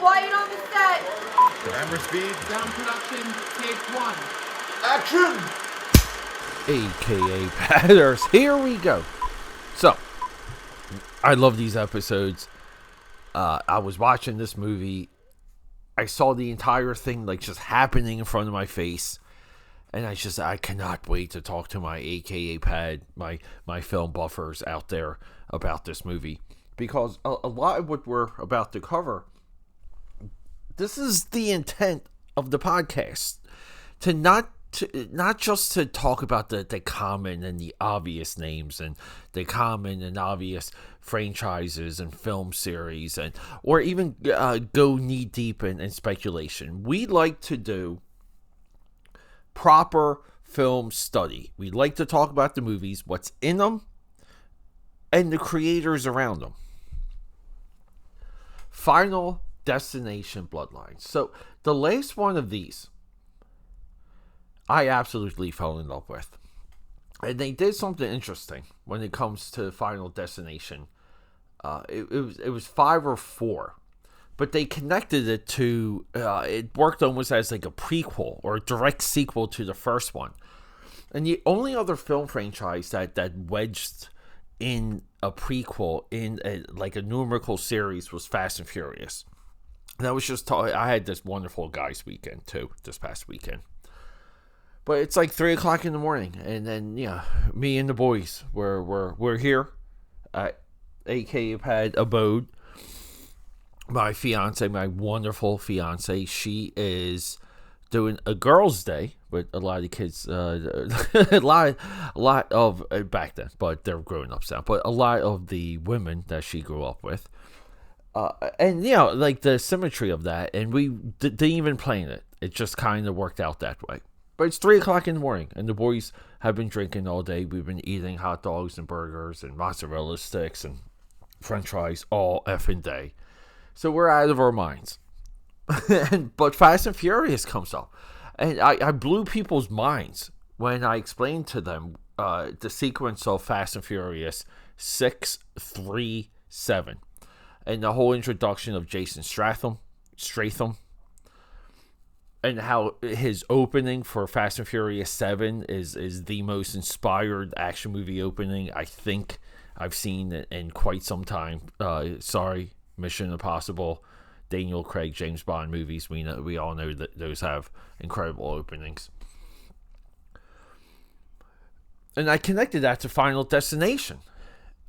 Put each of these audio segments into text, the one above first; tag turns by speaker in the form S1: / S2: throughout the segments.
S1: Quiet on the set.
S2: Camera speed.
S3: Sound production, take 1.
S2: Action!
S4: AKAPADers, here we go. So, I love these episodes. I was watching this movie. I saw the entire thing like just happening in front of my face. And I cannot wait to talk to my AKAPAD, my film buffers out there about this movie. Because a lot of what we're about to cover, this is the intent of the podcast. Not just to talk about the common and the obvious names and the common and obvious franchises and film series, or even go knee deep in speculation. We like to do proper film study. We like to talk about the movies, what's in them, and the creators around them. Final Destination Bloodlines. So the last one of these, I absolutely fell in love with. And they did something interesting when it comes to Final Destination. It was 5 or 4. But they connected it to, it worked almost as like a prequel or a direct sequel to the first one. And the only other film franchise that wedged in a prequel in like a numerical series was Fast and Furious. And I was just I had this wonderful guys weekend too, this past weekend. But it's like 3 o'clock in the morning, and then me and the boys we're here at AKAPAD abode. My fiance, my wonderful fiance, she is doing a girls' day with a lot of the kids, a lot of back then, but they're grown ups now. But a lot of the women that she grew up with, and like the symmetry of that, and we didn't even plan it. It just kind of worked out that way. But it's 3 o'clock in the morning, and the boys have been drinking all day. We've been eating hot dogs and burgers and mozzarella sticks and French fries all effing day. So we're out of our minds. But Fast and Furious comes up. And I blew people's minds when I explained to them the sequence of Fast and Furious 6, 3, 7. And the whole introduction of Jason Statham. And how his opening for Fast and Furious 7 is the most inspired action movie opening I think I've seen in quite some time. Sorry, Mission Impossible, Daniel Craig, James Bond movies. We all know that those have incredible openings. And I connected that to Final Destination.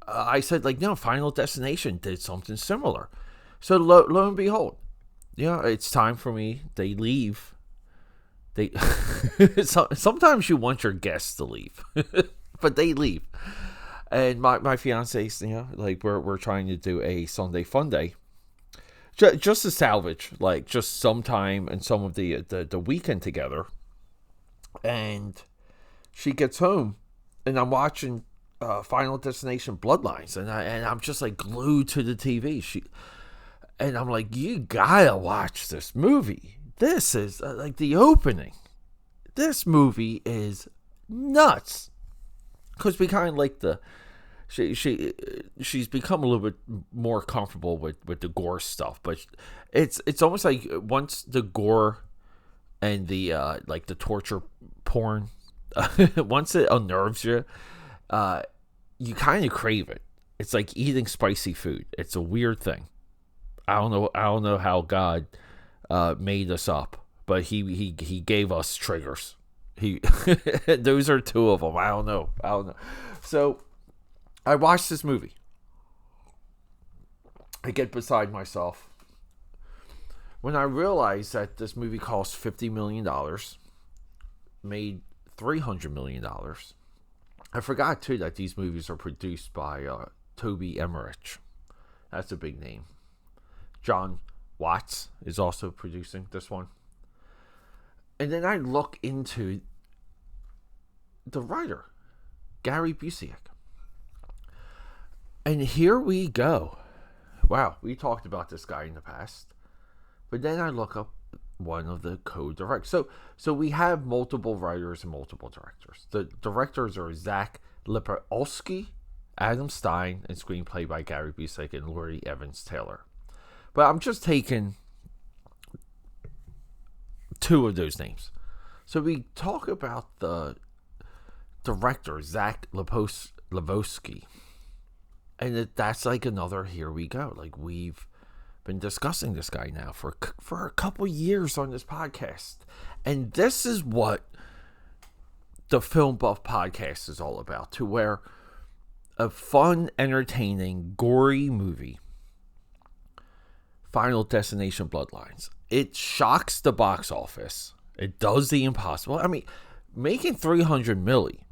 S4: I said, Final Destination did something similar. So lo and behold, it's time for me. They leave. Sometimes you want your guests to leave, but they leave. And my fiance's, we're trying to do a Sunday fun day, just to salvage, just some time and some of the weekend together. And she gets home, and I'm watching Final Destination Bloodlines, and I'm just glued to the TV. And I'm like, you gotta watch this movie. This is the opening. This movie is nuts. Because we kind of like she's become a little bit more comfortable with the gore stuff. But it's almost like once the gore and the the torture porn, once it unnerves you, you kind of crave it. It's like eating spicy food. It's a weird thing. I don't know how God made us up, but he gave us triggers. Those are 2 of them. I don't know. So I watched this movie. I get beside myself when I realized that this movie cost $50 million, made $300 million. I forgot too that these movies are produced by Toby Emmerich. That's a big name. John Watts is also producing this one. And then I look into the writer, Gary Busiek. And here we go. Wow, we talked about this guy in the past. But then I look up one of the co-directors. So we have multiple writers and multiple directors. The directors are Zach Lipovsky, Adam Stein, and screenplay by Gary Busiek and Laurie Evans Taylor. But I'm just taking two of those names. So we talk about the director, Zach Levosky. And that's like another, here we go. Like, we've been discussing this guy now for a couple years on this podcast. And this is what the Film Buff podcast is all about, to where a fun, entertaining, gory movie, Final Destination Bloodlines, it shocks the box office. It does the impossible. I mean, making $300 million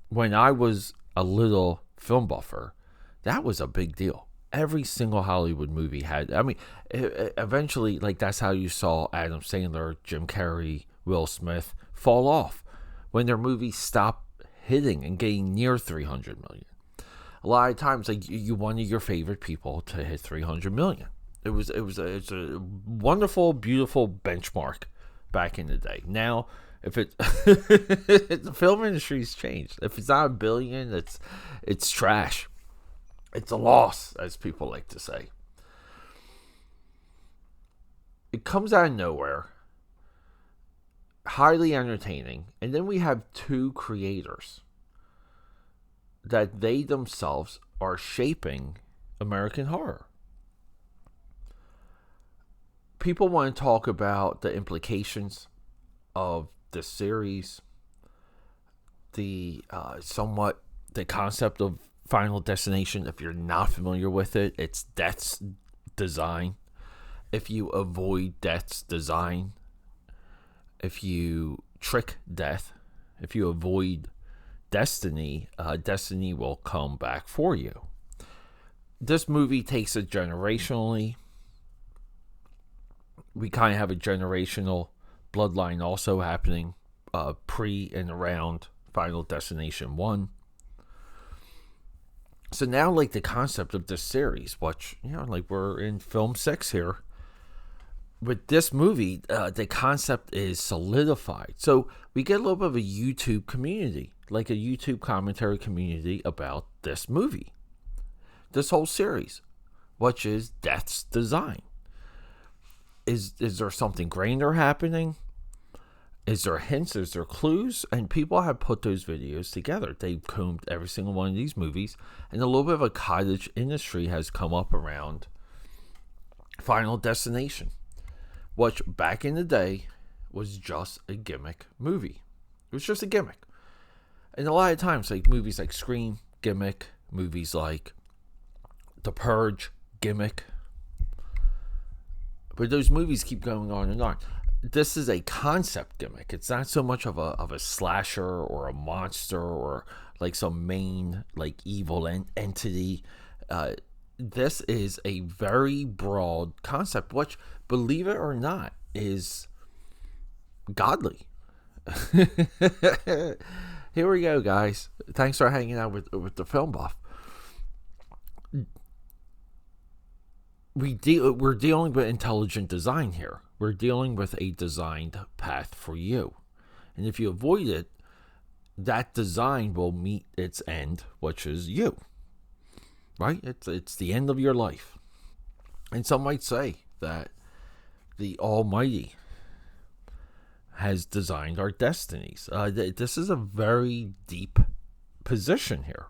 S4: when I was a little film buffer, that was a big deal. Every single Hollywood movie had, I mean, eventually, like, that's how you saw Adam Sandler, Jim Carrey, Will Smith fall off when their movies stopped hitting and getting near 300 million. A lot of times, like, you wanted your favorite people to hit 300 million. It's a wonderful, beautiful benchmark back in the day. Now, if it the film industry's changed. If it's not $1 billion, it's trash. It's a loss, as people like to say. It comes out of nowhere, highly entertaining, and then we have two creators that they themselves are shaping American horror. People want to talk about the implications of the series, the concept of Final Destination. If you're not familiar with it, it's death's design. If you avoid death's design, if you trick death, if you avoid destiny, destiny will come back for you. This movie takes it generationally. We kind of have a generational bloodline also happening pre and around Final Destination 1. So now, like, the concept of this series, which, you know, like, we're in film 6 here. With this movie, the concept is solidified. So we get a little bit of a YouTube community, like a YouTube commentary community about this movie. This whole series, which is Death's Design. Is there something grander happening? Is there hints? Is there clues? And people have put those videos together. They've combed every single one of these movies. And a little bit of a cottage industry has come up around Final Destination, which back in the day was just a gimmick movie. It was just a gimmick. And a lot of times, like, movies like Scream, gimmick. Movies like The Purge, gimmick. But those movies keep going on and on. This is a concept gimmick. It's not so much of a slasher or a monster or like some main, like, evil entity. This is a very broad concept, which, believe it or not, is godly. Here we go, guys. Thanks for hanging out with the Film Buff. We're dealing with intelligent design here. We're dealing with a designed path for you. And if you avoid it, that design will meet its end, which is you. Right? It's the end of your life. And some might say that the Almighty has designed our destinies. This is a very deep position here.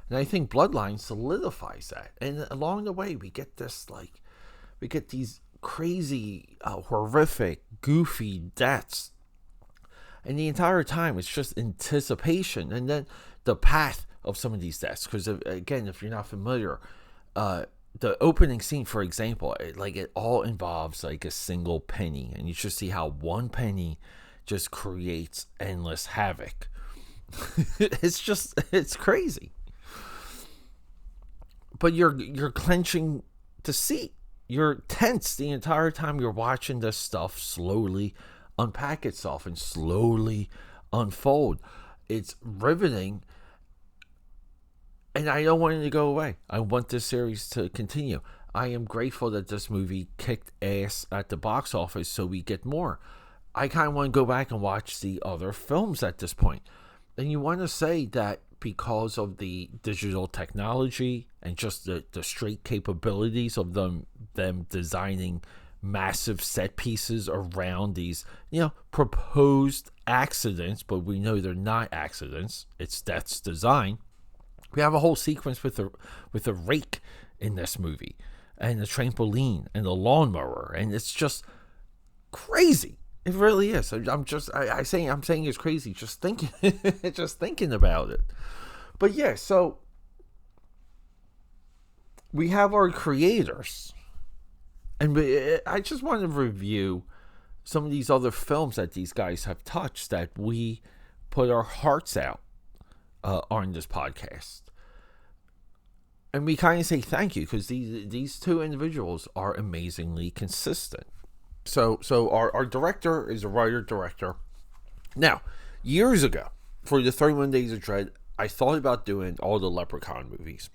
S4: And I think Bloodlines solidifies that. And along the way, we get these crazy, horrific, goofy deaths. And the entire time, it's just anticipation. And then the path of some of these deaths. Because, again, if you're not familiar, the opening scene, for example, it all involves, like, a single penny. And you just see how one penny just creates endless havoc. It's crazy. But you're clenching the seat. You're tense the entire time you're watching this stuff slowly unpack itself and slowly unfold. It's riveting. And I don't want it to go away. I want this series to continue. I am grateful that this movie kicked ass at the box office so we get more. I kind of want to go back and watch the other films at this point. And you want to say that because of the digital technology and just the straight capabilities of them designing massive set pieces around these, proposed accidents, but we know they're not accidents. It's death's design. We have a whole sequence with a rake in this movie, and the trampoline and the lawnmower, and it's just crazy. It really is. I'm saying it's crazy just thinking about it. But yeah, so we have our creators, and I just want to review some of these other films that these guys have touched that we put our hearts out on this podcast. And we kind of say thank you because these two individuals are amazingly consistent. So our director is a writer-director. Now, years ago, for the 31 Days of Dread, I thought about doing all the Leprechaun movies.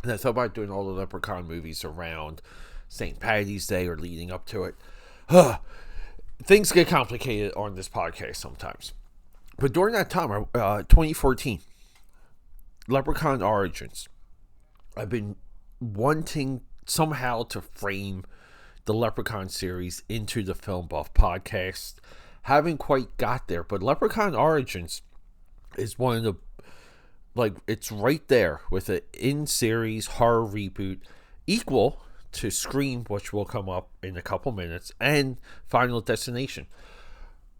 S4: And I thought about doing all the Leprechaun movies around St. Paddy's Day or leading up to it. Things get complicated on this podcast sometimes. But during that time, 2014, Leprechaun Origins, I've been wanting somehow to frame the Leprechaun series into the Film Buff podcast. Haven't quite got there, but Leprechaun Origins is one of the, it's right there with an in-series horror reboot equal to Scream, which will come up in a couple minutes, and Final Destination.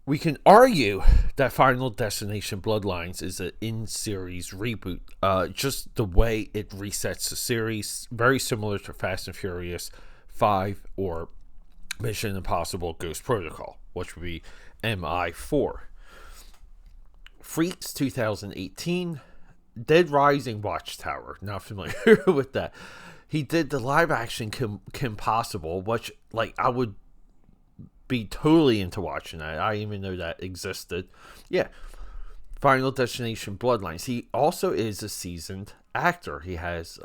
S4: We can argue that Final Destination Bloodlines is an in-series reboot. Just the way it resets the series, very similar to Fast and Furious 5 or Mission Impossible Ghost Protocol, which would be MI4. Freaks 2018, Dead Rising Watchtower. Not familiar with that. He did the live action Kim Possible, which I would be totally into watching that. I didn't even know that existed. Yeah. Final Destination Bloodlines. He also is a seasoned actor. He has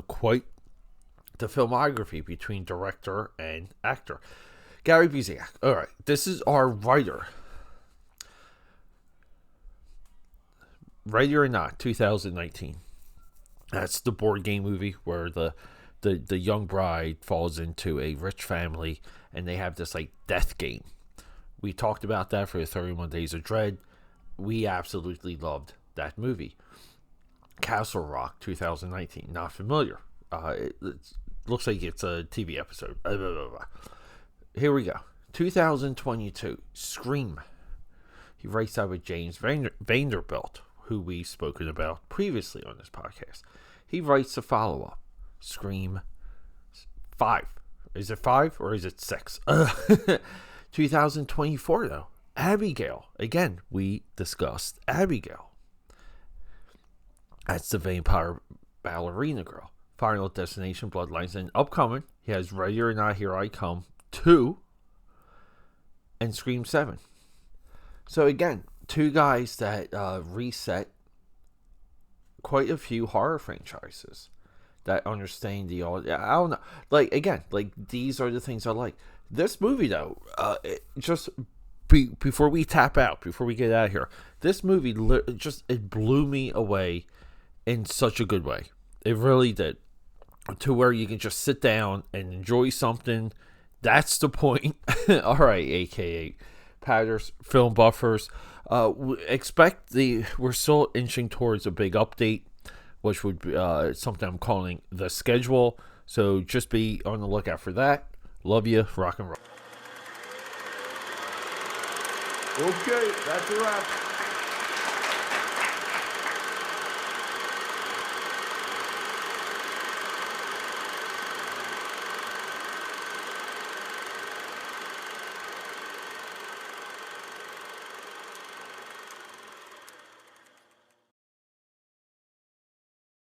S4: quite the filmography between director and actor. Gary Buziak. All right, this is our writer. Ready or Not, 2019. That's the board game movie where the young bride falls into a rich family and they have this death game. We talked about that for the 31 Days of Dread. We absolutely loved that movie. Castle Rock, 2019. Not familiar. It looks like it's a TV episode. Here we go. 2022. Scream. He writes that with James Vanderbilt, who we've spoken about previously on this podcast. He writes the follow-up, Scream 5. Is it 5 or is it 6? 2024, though. Abigail. Again, we discussed Abigail. That's the vampire ballerina girl. Final Destination Bloodlines. And upcoming, he has Ready or Not, Here I Come 2 and Scream 7. So again, two guys that reset quite a few horror franchises that understand the all. I don't know. These are the things I like. This movie, though, before we tap out, before we get out of here, this movie it blew me away in such a good way. It really did. To where you can just sit down and enjoy something. That's the point. All right, aka Padders, film buffers. We're still inching towards a big update, which would be something I'm calling the schedule. So just be on the lookout for that. Love you. Rock and roll.
S2: Okay, that's a wrap.